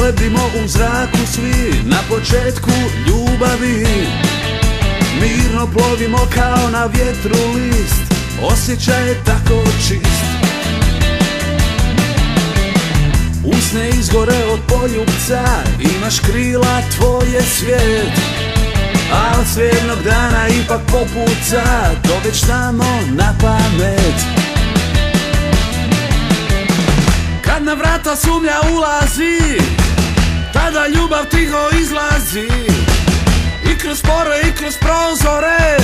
lebdimo u zraku svi na početku ljubavi. Mirno plovimo kao na vjetru list, osjećaj je tako čist. Usne izgore od poljupca, imaš krila, tvoj je svijet. A od svjednog dana ipak popuca, to već znamo na pamet. Kad na vrata sumnja ulazi, tada ljubav tiho izlazi. I kroz pore i kroz prozore,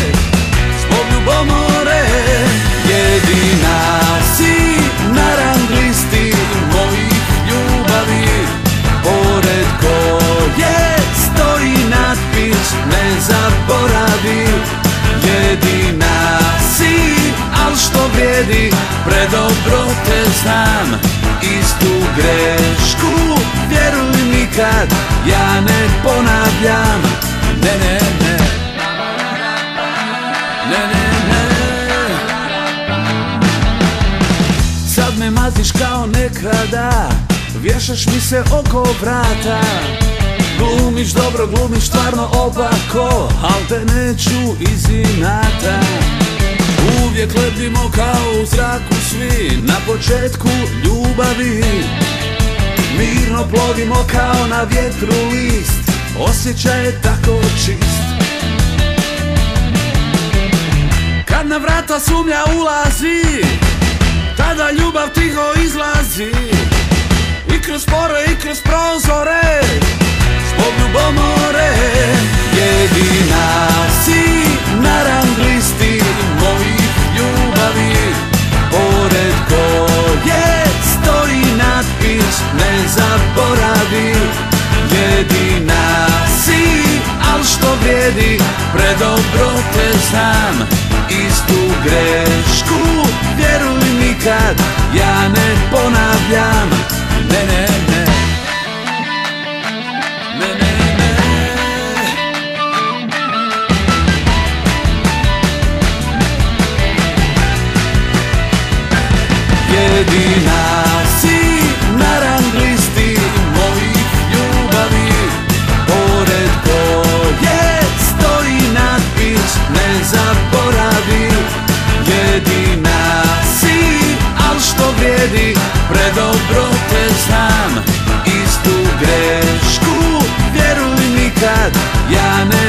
zbog ljubomore. Jedina si na rang listi mojih ljubavi, pored koje stoji natpis ne zaboravi. Jedina si, al što vrijedi, predobro te znam. Istu grešku, vjeruj nikad, ja ne ponavljam. Ne, ne, ne. Ne, ne, ne. Sad me maziš kao nekada, vješaš mi se oko vrata. Glumiš dobro, glumiš stvarno opako, al te neću iz inata. Uvijek lebdimo kao u zraku svi na početku ljubavi. Mirno plovimo kao na vjetru list, osjećaj je tako čist. Kad na vrata sumnja ulazi, tada ljubav tiho izlazi. I kroz pore i kroz prozore, zbog ljubomore. Jedina si na rang listi mojih ljubavi, pored koje stoji natpis ne zaboravi. Jedina si, al što vrijedi, predobro te znam. Istu grešku, vjeruj nikad, ja ne ponavljam. Ne, ne, ne. Ne, ne, ne. Jedina si na rang listi mojih ljubavi, pored koje stoji natpis ne zaboravi. Jedina si, al što vrijedi, predobro te znam. Istu grešku, vjeruj nikad, ja ne